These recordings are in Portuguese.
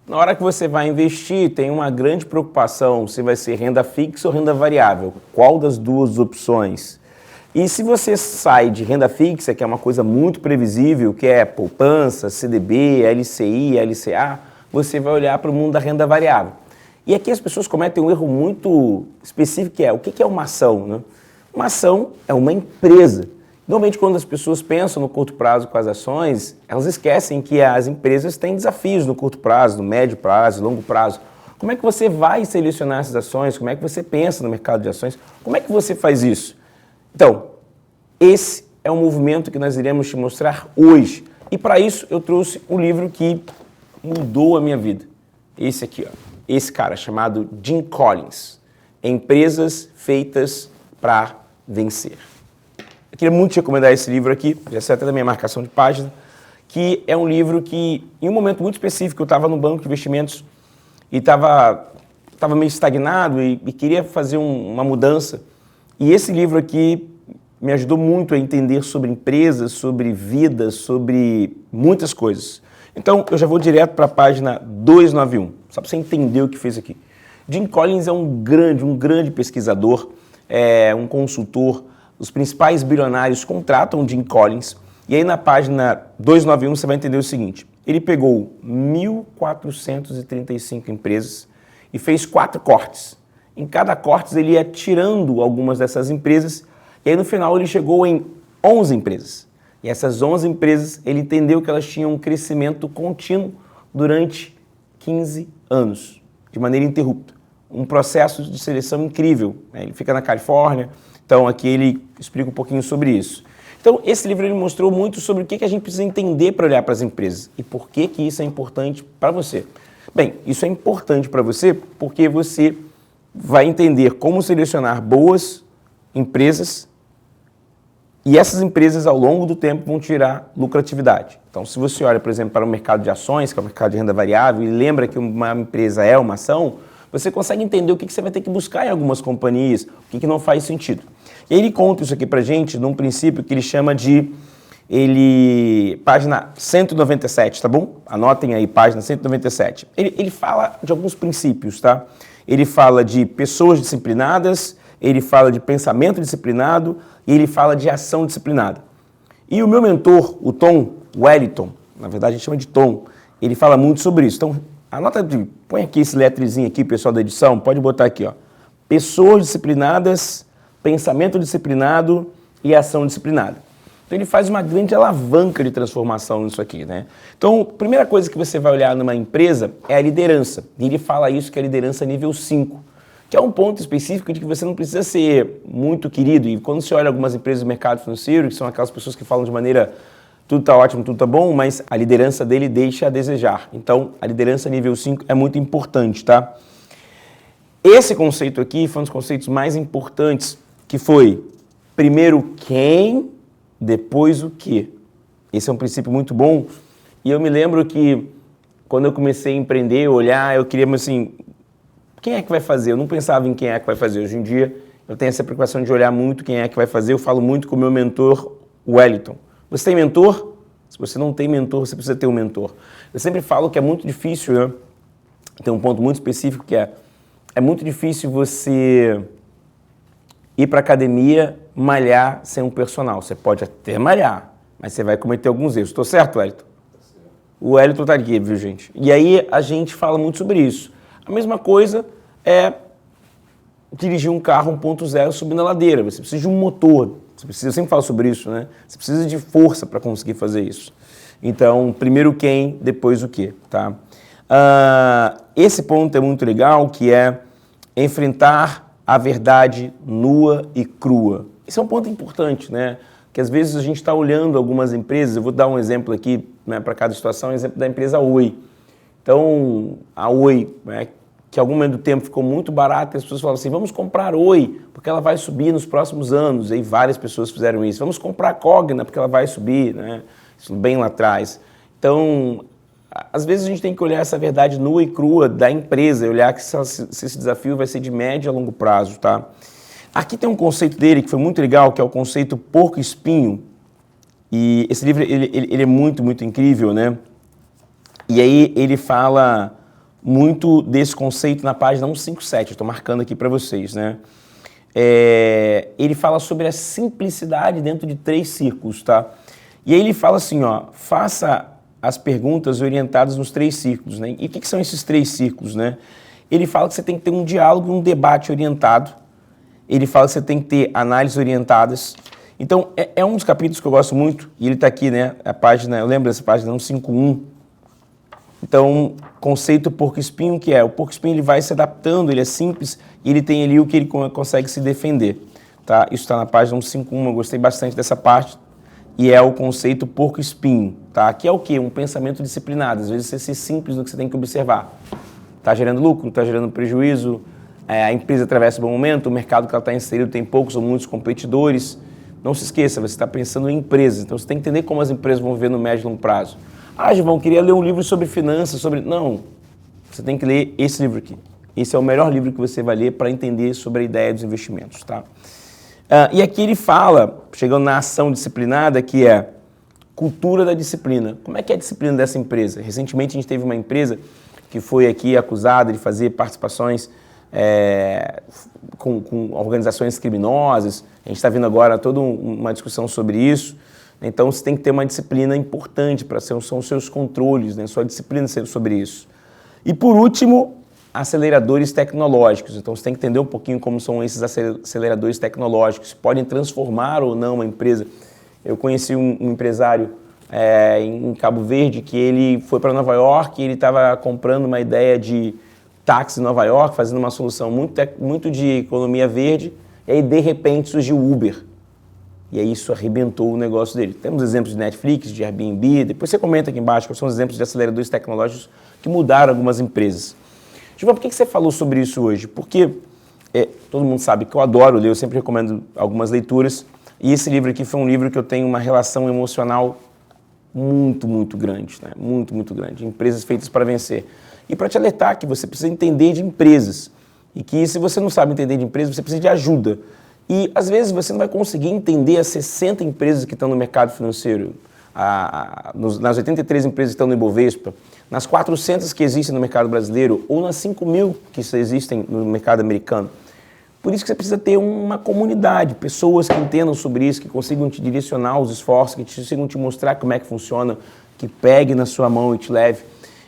Na hora que você vai investir, tem uma grande preocupação se vai ser renda fixa ou renda variável. Qual das duas opções? E se você sai de renda fixa, que é uma coisa muito previsível, que é poupança, CDB, LCI, LCA, você vai olhar para o mundo da renda variável. E aqui as pessoas cometem um erro muito específico, que é o que é uma ação, né? Uma ação é uma empresa. Normalmente, quando as pessoas pensam no curto prazo com as ações, elas esquecem que as empresas têm desafios no curto prazo, no médio prazo, longo prazo. Como é que você vai selecionar essas ações? Como é que você pensa no mercado de ações? Como é que você faz isso? Então, esse é um movimento que nós iremos te mostrar hoje. E para isso, eu trouxe um livro que mudou a minha vida. Esse aqui, ó. Esse cara, chamado Jim Collins. Empresas Feitas para Vencer. Eu queria muito te recomendar esse livro aqui, já saiu até da minha marcação de página, que é um livro que, em um momento muito específico, eu estava no banco de investimentos e estava meio estagnado e queria fazer uma mudança. E esse livro aqui me ajudou muito a entender sobre empresas, sobre vida, sobre muitas coisas. Então, eu já vou direto para a página 291, só para você entender o que fez aqui. Jim Collins é um grande pesquisador, é um consultor. Os principais bilionários contratam Jim Collins. E aí na página 291 você vai entender o seguinte. Ele pegou 1.435 empresas e fez 4 cortes. Em cada corte ele ia tirando algumas dessas empresas. E aí no final ele chegou em 11 empresas. E essas 11 empresas ele entendeu que elas tinham um crescimento contínuo durante 15 anos, de maneira ininterrupta. Um processo de seleção incrível. Ele fica na Califórnia. Então, aqui ele explica um pouquinho sobre isso. Então, esse livro ele mostrou muito sobre o que a gente precisa entender para olhar para as empresas e por que isso é importante para você. Bem, isso é importante para você porque você vai entender como selecionar boas empresas e essas empresas, ao longo do tempo, vão tirar lucratividade. Então, se você olha, por exemplo, para o mercado de ações, que é o mercado de renda variável, e lembra que uma empresa é uma ação, você consegue entender o que você vai ter que buscar em algumas companhias, o que não faz sentido. E ele conta isso aqui pra gente num princípio que ele chama de, página 197, tá bom? Anotem aí, página 197. Ele fala de alguns princípios, tá? Ele fala de pessoas disciplinadas, ele fala de pensamento disciplinado e ele fala de ação disciplinada. E o meu mentor, o Tom Wellington, na verdade a gente chama de Tom, ele fala muito sobre isso. Então, anota, põe aqui esse letrezinho aqui, pessoal da edição, pode botar aqui, ó. Pessoas disciplinadas, pensamento disciplinado e ação disciplinada. Então ele faz uma grande alavanca de transformação nisso aqui, né? Então, a primeira coisa que você vai olhar numa empresa é a liderança. E ele fala isso, que é a liderança nível 5, que é um ponto específico de que você não precisa ser muito querido. E quando você olha algumas empresas do mercado financeiro, que são aquelas pessoas que falam de maneira tudo tá ótimo, tudo tá bom, mas a liderança dele deixa a desejar. Então, a liderança nível 5 é muito importante, tá? Esse conceito aqui foi um dos conceitos mais importantes, que foi primeiro quem, depois o que. Esse é um princípio muito bom. E eu me lembro que quando eu comecei a empreender, olhar, eu queria, assim, quem é que vai fazer? Eu não pensava em quem é que vai fazer. Hoje em dia, eu tenho essa preocupação de olhar muito quem é que vai fazer. Eu falo muito com o meu mentor, Wellington. Você tem mentor? Se você não tem mentor, você precisa ter um mentor. Eu sempre falo que é muito difícil, né? Tem um ponto muito específico que é muito difícil você ir para a academia, malhar sem um personal. Você pode até malhar, mas você vai cometer alguns erros. Estou certo, Wellington? O Wellington está aqui, viu, gente? E aí a gente fala muito sobre isso. A mesma coisa é dirigir um carro 1.0 subindo a ladeira. Você precisa de um motor. Eu sempre falo sobre isso, né? Você precisa de força para conseguir fazer isso. Então, primeiro quem, depois o que, tá? Esse ponto é muito legal, que é enfrentar a verdade nua e crua. Esse é um ponto importante, né? Que às vezes a gente está olhando algumas empresas, eu vou dar um exemplo aqui, né, para cada situação, um exemplo da empresa Oi. Então, a Oi, né, que em algum momento do tempo ficou muito barata, e as pessoas falavam assim, vamos comprar Oi, porque ela vai subir nos próximos anos. E aí várias pessoas fizeram isso. Vamos comprar Cogna, porque ela vai subir, né? Isso bem lá atrás. Então, às vezes a gente tem que olhar essa verdade nua e crua da empresa, e olhar que se esse desafio vai ser de médio a longo prazo, tá? Aqui tem um conceito dele que foi muito legal, que é o conceito porco-espinho. E esse livro ele é muito, muito incrível, né? E aí ele fala muito desse conceito na página 157, estou marcando aqui para vocês, né? Ele fala sobre a simplicidade dentro de 3 círculos, tá? E aí ele fala assim, ó, faça as perguntas orientadas nos 3 círculos, né? E o que são esses 3 círculos, né? Ele fala que você tem que ter um diálogo, um debate orientado. Ele fala que você tem que ter análises orientadas. Então, é um dos capítulos que eu gosto muito, e ele está aqui, né? A página, eu lembro dessa página 151. Então, conceito porco-espinho, que é o porco-espinho, ele vai se adaptando, ele é simples, e ele tem ali o que ele consegue se defender, tá? Isso está na página 151, eu gostei bastante dessa parte, e é o conceito porco-espinho, tá? Que é o quê? Um pensamento disciplinado, às vezes você ser simples no que você tem que observar. Está gerando lucro, está gerando prejuízo, a empresa atravessa um bom momento, o mercado que ela está inserido tem poucos ou muitos competidores. Não se esqueça, você está pensando em empresas, então você tem que entender como as empresas vão viver no médio e longo prazo. Ah, Givão, queria ler um livro sobre finanças, sobre... Não, você tem que ler esse livro aqui. Esse é o melhor livro que você vai ler para entender sobre a ideia dos investimentos, tá? E aqui ele fala, chegando na ação disciplinada, que é cultura da disciplina. Como é que é a disciplina dessa empresa? Recentemente a gente teve uma empresa que foi aqui acusada de fazer participações com organizações criminosas. A gente está vendo agora toda uma discussão sobre isso. Então, você tem que ter uma disciplina importante para são os seus controles, né? Sua disciplina sobre isso. E, por último, aceleradores tecnológicos. Então, você tem que entender um pouquinho como são esses aceleradores tecnológicos. Podem transformar ou não uma empresa. Eu conheci um empresário em Cabo Verde que ele foi para Nova York e ele estava comprando uma ideia de táxi em Nova York, fazendo uma solução muito de economia verde, e aí, de repente, surgiu o Uber. E aí isso arrebentou o negócio dele. Temos exemplos de Netflix, de Airbnb, depois você comenta aqui embaixo quais são os exemplos de aceleradores tecnológicos que mudaram algumas empresas. Gilvan, por que você falou sobre isso hoje? Porque todo mundo sabe que eu adoro ler, eu sempre recomendo algumas leituras, e esse livro aqui foi um livro que eu tenho uma relação emocional muito, muito grande, né? Muito, muito grande. Empresas feitas para vencer. E para te alertar que você precisa entender de empresas, e que se você não sabe entender de empresas, você precisa de ajuda. E, às vezes, você não vai conseguir entender as 60 empresas que estão no mercado financeiro, nas 83 empresas que estão no Ibovespa, nas 400 que existem no mercado brasileiro, ou nas 5.000 que existem no mercado americano. Por isso que você precisa ter uma comunidade, pessoas que entendam sobre isso, que consigam te direcionar os esforços, que consigam te mostrar como é que funciona, que pegue na sua mão e te leve.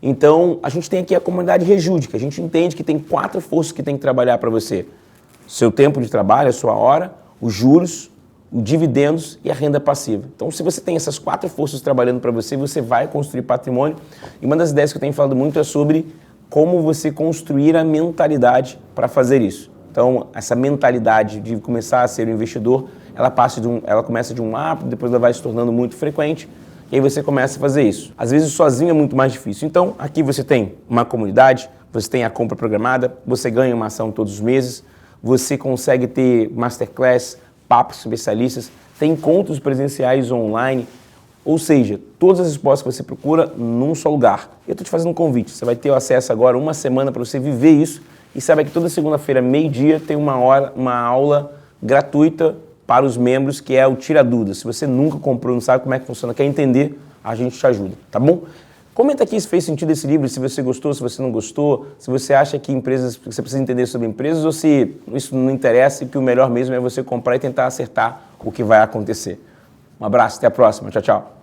Então, a gente tem aqui a comunidade Rejude, a gente entende que tem 4 forças que tem que trabalhar para você. Seu tempo de trabalho, a sua hora, os juros, os dividendos e a renda passiva. Então, se você tem essas 4 forças trabalhando para você, você vai construir patrimônio. E uma das ideias que eu tenho falado muito é sobre como você construir a mentalidade para fazer isso. Então, essa mentalidade de começar a ser um investidor, ela começa de um hábito, depois ela vai se tornando muito frequente, e aí você começa a fazer isso. Às vezes, sozinho é muito mais difícil. Então, aqui você tem uma comunidade, você tem a compra programada, você ganha uma ação todos os meses, você consegue ter masterclass, papos especialistas, tem encontros presenciais online, ou seja, todas as respostas que você procura num só lugar. Eu estou te fazendo um convite, você vai ter o acesso agora, uma semana para você viver isso, e sabe que toda segunda-feira, meio-dia, tem uma aula gratuita para os membros, que é o Tira Dúvidas. Se você nunca comprou, não sabe como é que funciona, quer entender, a gente te ajuda, tá bom? Comenta aqui se fez sentido esse livro, se você gostou, se você não gostou, se você acha que você precisa entender sobre empresas ou se isso não interessa e que o melhor mesmo é você comprar e tentar acertar o que vai acontecer. Um abraço, até a próxima. Tchau, tchau.